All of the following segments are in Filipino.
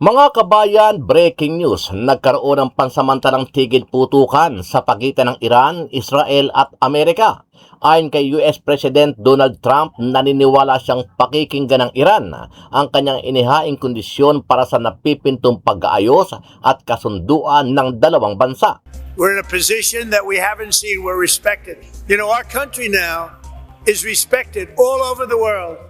Mga kabayan, breaking news, nagkaroon ng pansamantalang tigil putukan sa pagitan ng Iran, Israel at Amerika. Ayon kay US President Donald Trump, naniniwala siyang pakikinggan ng Iran ang kanyang inihaing kondisyon para sa napipintong pag-aayos at kasunduan ng dalawang bansa. We're in a position that we haven't seen. We're respected. You know, our country now is respected all over the world.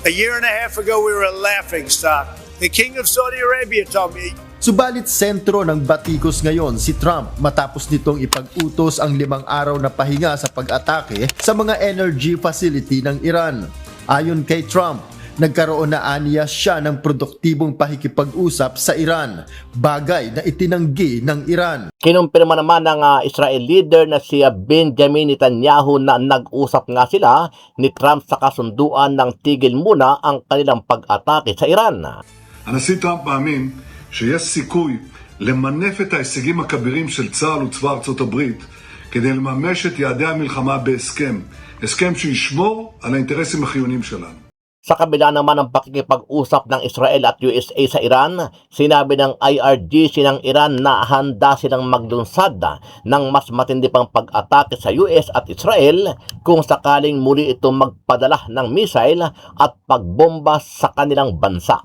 A year and a half ago, we were a laughing stock. The King of Saudi Arabia told me. Subalit sentro ng batikos ngayon si Trump matapos nitong ipag-utos ang 5 araw na pahinga sa pag-atake sa mga energy facility ng Iran. Ayon kay Trump, nagkaroon na aniya siya ng produktibong pakikipag-usap sa Iran, bagay na itinanggi ng Iran. Kinumpirma naman ng Israel leader na si Benjamin Netanyahu na nag-usap nga sila ni Trump sa kasunduan ng tigil muna ang kanilang pag-atake sa Iran. הנשיא טראמפ מאמין שיש סיכוי למנף את ההישגים הכבירים של צה"ל וצבא ארצות הברית כדי לממש את יעדי המלחמה בהסכם, הסכם שישמור על האינטרסים החיוניים שלנו. Sa kabila naman ng pakikipag-usap ng Israel at USA sa Iran, sinabi ng IRGC ng Iran na handa silang maglunsad ng mas matindi pang pag-atake sa US at Israel kung sakaling muli itong magpadala ng missile at pagbomba sa kanilang bansa.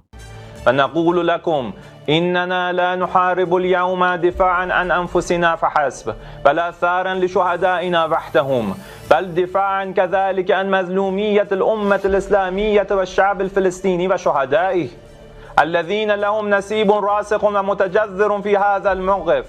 فنقول لكم إننا لا نحارب اليوم دفاعا عن أنفسنا فحسب بل آثارا لشهدائنا وحدهم بل دفاعا كذلك عن مظلومية الأمة الإسلامية والشعب الفلسطيني وشهدائه الذين لهم نصيب راسخ ومتجذر في هذا الموقف.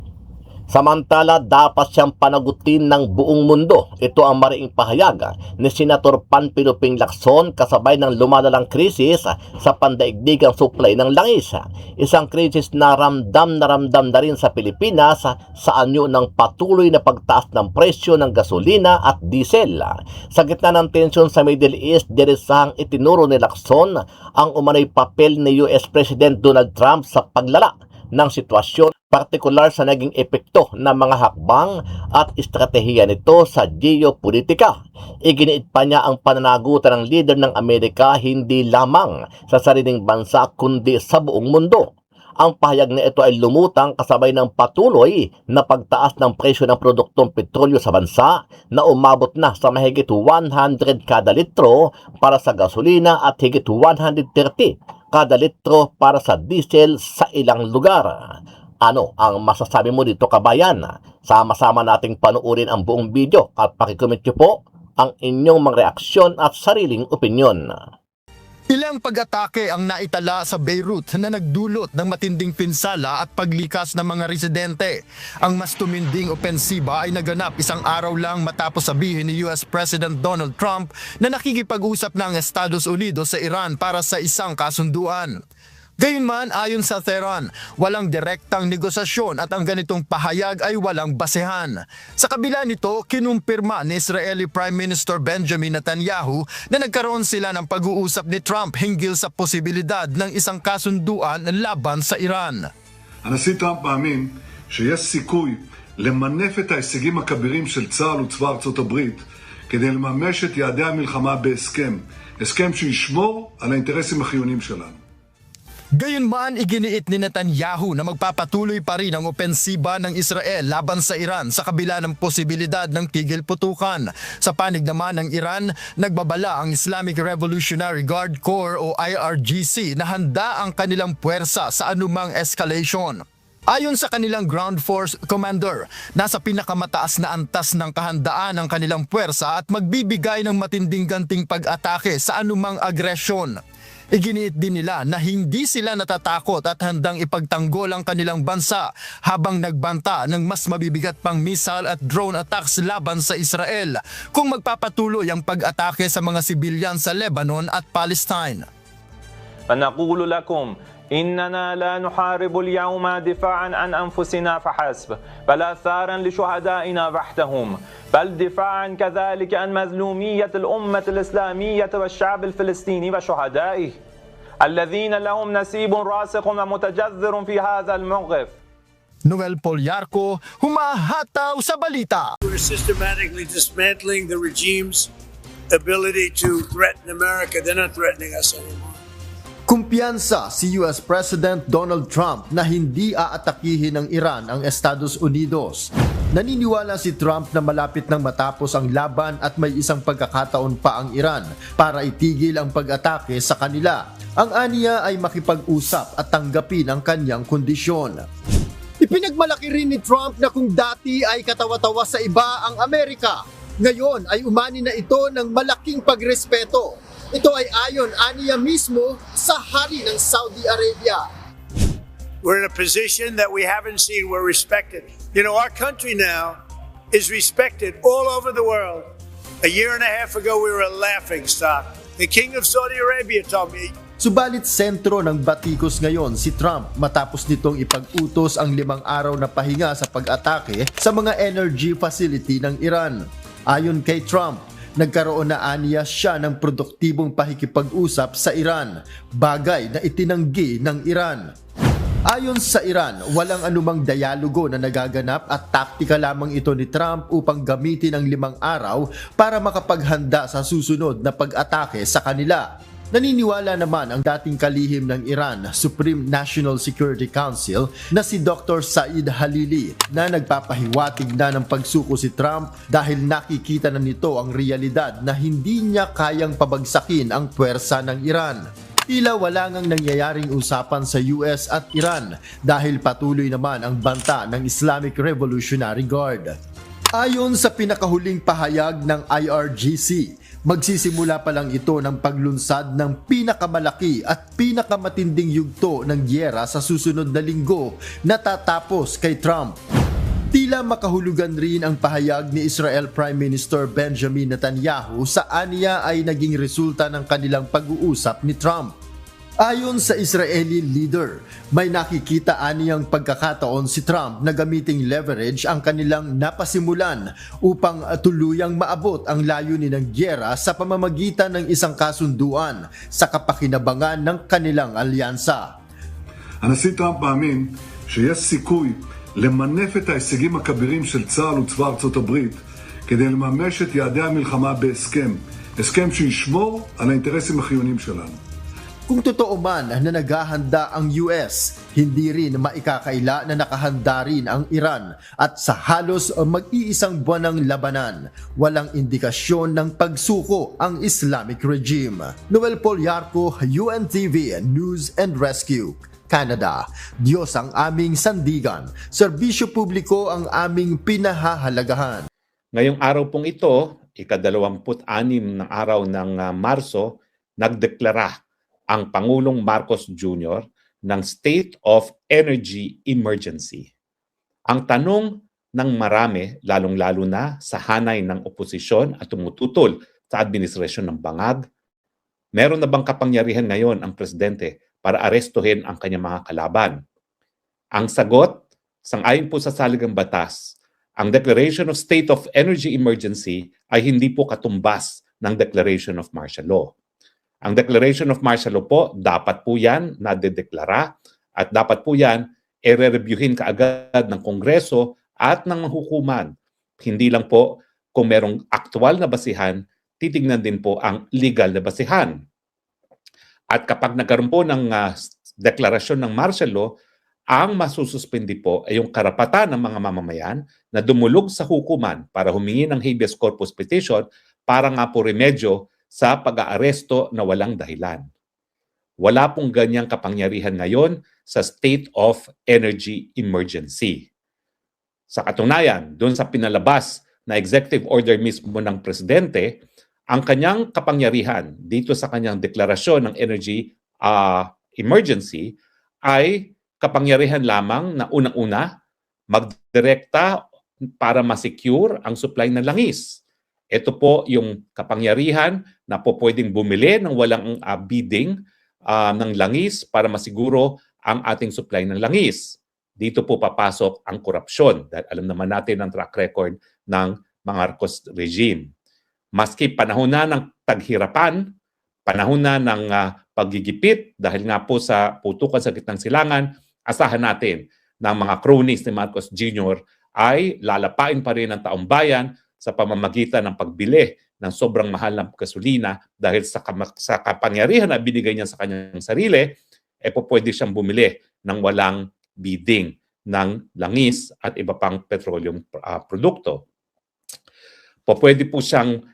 Samantala, dapat siyang panagutin ng buong mundo. Ito ang mariing pahayag ni Senator Panfilo Ping Lacson kasabay ng lumalalang krisis sa pandaigdigang supply ng langis. Isang krisis na ramdam na rin sa Pilipinas sa anyo ng patuloy na pagtaas ng presyo ng gasolina at diesel. Sa gitna ng tensyon sa Middle East, diresahang itinuro ni Lacson ang umano'y papel ni US President Donald Trump sa paglala ng sitwasyon, partikular sa naging epekto ng mga hakbang at estratehiya nito sa geopolitika. Iginiit pa niya ang pananagutan ng leader ng Amerika hindi lamang sa sariling bansa kundi sa buong mundo. Ang pahayag na ito ay lumutang kasabay ng patuloy na pagtaas ng presyo ng produktong petrolyo sa bansa na umabot na sa mahigit 100 kada litro para sa gasolina at higit 130 kada litro para sa diesel sa ilang lugar. Ano ang masasabi mo dito, kabayan? Sama-sama nating panuorin ang buong video at pakicomment nyo po ang inyong mga reaksyon at sariling opinyon. Ilang pag-atake ang naitala sa Beirut na nagdulot ng matinding pinsala at paglikas ng mga residente. Ang mas tuminding opensiba ay naganap 1 araw lang matapos sabihin ni US President Donald Trump na nakikipag-usap ng Estados Unidos sa Iran para sa isang kasunduan. Gayunman, ayon sa Tehran, walang direktang negosasyon at ang ganitong pahayag ay walang basehan. Sa kabila nito, kinumpirma ni Israeli Prime Minister Benjamin Netanyahu na nagkaroon sila ng pag-uusap ni Trump hinggil sa posibilidad ng isang kasunduan laban sa Iran. הנשיא טראמפ מאמין שיש סיכוי למנף את ההישגים הכבירים של צה"ל וצבא ארצות הברית כדי לממש את יעדי המלחמה בהסכם, הסכם שישמור על האינטרסים החיוניים שלנו. Gayunman, iginiit ni Netanyahu na magpapatuloy pa rin ang opensiba ng Israel laban sa Iran sa kabila ng posibilidad ng tigil putukan. Sa panig naman ng Iran, nagbabala ang Islamic Revolutionary Guard Corps o IRGC na handa ang kanilang puwersa sa anumang escalation. Ayon sa kanilang ground force commander, nasa pinakamataas na antas ng kahandaan ang kanilang puwersa at magbibigay ng matinding ganting pag-atake sa anumang agresyon. Iginiit din nila na hindi sila natatakot at handang ipagtanggol ang kanilang bansa habang nagbanta ng mas mabibigat pang missile at drone attacks laban sa Israel kung magpapatuloy ang pag-atake sa mga sibilyan sa Lebanon at Palestine. فنقول لكم إننا لا نحارب اليوم دفاعا عن أنفسنا فحسب بل آثارا لشهدائنا وحدهم بل دفاعا كذلك عن مظلومية الأمة الإسلامية والشعب الفلسطيني وشهدائه الذين لهم نصيب راسخ ومتجذر في هذا الموقف. Noel Polyarco, humahataw sa balita. We're systematically dismantling the regime's ability to threaten America. They're not threatening us anymore. Kumpiyansa si US President Donald Trump na hindi aatakihin ng Iran ang Estados Unidos. Naniniwala si Trump na malapit nang matapos ang laban at may isang pagkakataon pa ang Iran para itigil ang pag-atake sa kanila. Ang aniya ay makipag-usap at tanggapin ang kanyang kondisyon. Ipinagmalaki rin ni Trump na kung dati ay katawa-tawa sa iba ang Amerika, ngayon ay umani na ito ng malaking pagrespeto. Ito ay ayon aniya mismo sa hari ng Saudi Arabia. We're in a position that we haven't seen. We're respected. You know, our country now is respected all over the world. A year and a half ago, we were a laughing stock. The King of Saudi Arabia told me, Subalit sentro ng batikos ngayon si Trump matapos nitong ipag-utos ang 5 araw na pahinga sa pag-atake sa mga energy facility ng Iran. Ayon kay Trump, nagkaroon na aniya siya ng produktibong pakikipag-usap sa Iran, bagay na itinanggi ng Iran. Ayon sa Iran, walang anumang dialogo na nagaganap at taktika lamang ito ni Trump upang gamitin ang 5 araw para makapaghanda sa susunod na pag-atake sa kanila. Naniniwala naman ang dating kalihim ng Iran, Supreme National Security Council na si Dr. Said Khalili na nagpapahiwatig na ng pagsuko si Trump dahil nakikita na nito ang realidad na hindi niya kayang pabagsakin ang puwersa ng Iran. Tila wala ngang nangyayaring usapan sa US at Iran dahil patuloy naman ang banta ng Islamic Revolutionary Guard. Ayon sa pinakahuling pahayag ng IRGC, magsisimula pa lang ito ng paglunsad ng pinakamalaki at pinakamatinding yugto ng giyera sa susunod na linggo na tatapos kay Trump. Tila makahulugan rin ang pahayag ni Israel Prime Minister Benjamin Netanyahu sa aniya ay naging resulta ng kanilang pag-uusap ni Trump. Ayon sa Israeli leader, may nakikita aniyang pagkakataon si Trump na gamiting leverage ang kanilang napasimulan upang tuluyang maabot ang layunin ng giyera sa pamamagitan ng isang kasunduan sa kapakinabangan ng kanilang alyansa. הנשיא טראמפ מאמין שיש סיכוי למנף את ההישגים הכבירים של צה"ל וצבא ארצות הברית כדי לממש את יעדי המלחמה בהסכם, הסכם שישמור על האינטרסים החיוניים שלנו. Kung totoo man na naghahanda ang US, hindi rin maikakaila na nakahanda rin ang Iran at sa halos mag-iisang buwan ng labanan, walang indikasyon ng pagsuko ang Islamic regime. Noel Polyarco, UNTV News and Rescue, Canada. Diyos ang aming sandigan, serbisyo publiko ang aming pinahahalagahan. Ngayong araw pong ito, ika-26 ng araw ng Marso, nagdeklara ang Pangulong Marcos Jr. ng State of Energy Emergency. Ang tanong ng marami, lalong-lalo na sa hanay ng oposisyon at tumututol sa administrasyon ng bangag, meron na bang kapangyarihan ngayon ang presidente para arestuhin ang kanyang mga kalaban? Ang sagot, sang-ayon po sa saligang batas, ang Declaration of State of Energy Emergency ay hindi po katumbas ng Declaration of Martial Law. Ang Declaration of Martial Law po, dapat po yan nadedeklara at dapat po yan i-reviewin kaagad ng Kongreso at ng hukuman. Hindi lang po kung merong aktual na basihan, titignan din po ang legal na basihan. At kapag nagkaroon po ng deklarasyon ng martial law, ang masususpindi po ay yung karapatan ng mga mamamayan na dumulog sa hukuman para humingi ng habeas corpus petition para nga po remedyo sa pag-aaresto na walang dahilan. Wala pong ganyang kapangyarihan ngayon sa State of Energy Emergency. Sa katunayan, doon sa pinalabas na executive order mismo ng presidente, ang kanyang kapangyarihan dito sa kanyang deklarasyon ng energy emergency ay kapangyarihan lamang na unang-una magdirekta para ma-secure ang supply ng langis. Ito po yung kapangyarihan na po pwedeng bumili ng walang bidding ng langis para masiguro ang ating supply ng langis. Dito po papasok ang korupsyon dahil alam naman natin ang track record ng Marcos regime. Maski panahon na ng taghirapan, panahon na ng paggigipit dahil nga po sa putukan sa gitnang silangan, asahan natin na ang mga cronies ni Marcos Jr. ay lalapain pa rin ang taong bayan sa pamamagitan ng pagbili ng sobrang mahal na gasolina dahil sa kapangyarihan na binigay niya sa kanyang sarili, pwede siyang bumili ng walang bidding ng langis at iba pang petroleum produkto. Pwede po siyang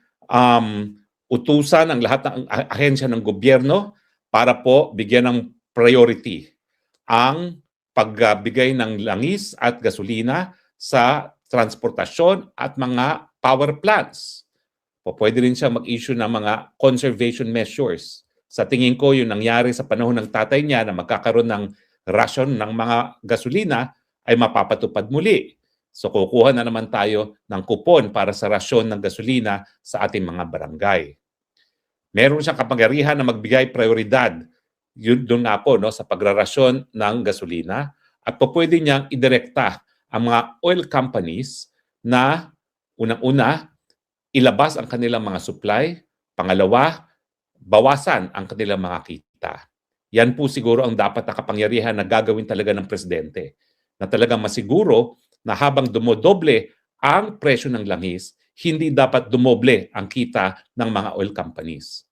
utusan ang lahat ng ahensya ng gobyerno para po bigyan ng priority ang pagbigay ng langis at gasolina sa transportasyon at mga power plants. Pwede rin siya mag-issue ng mga conservation measures. Sa tingin ko, yung nangyari sa panahon ng tatay niya na magkakaroon ng ration ng mga gasolina ay mapapatupad muli. So kukuha na naman tayo ng kupon para sa rasyon ng gasolina sa ating mga barangay. Meron siyang kapangyarihan na magbigay prioridad yun doon nga po, no, sa pagrarasyon ng gasolina at pwede niyang idirekta ang mga oil companies na unang-una ilabas ang kanilang mga supply, pangalawa, bawasan ang kanilang mga kita. Yan po siguro ang dapat na kapangyarihan na gagawin talaga ng presidente, na talagang masiguro na habang dumodoble ang presyo ng langis, hindi dapat dumoble ang kita ng mga oil companies.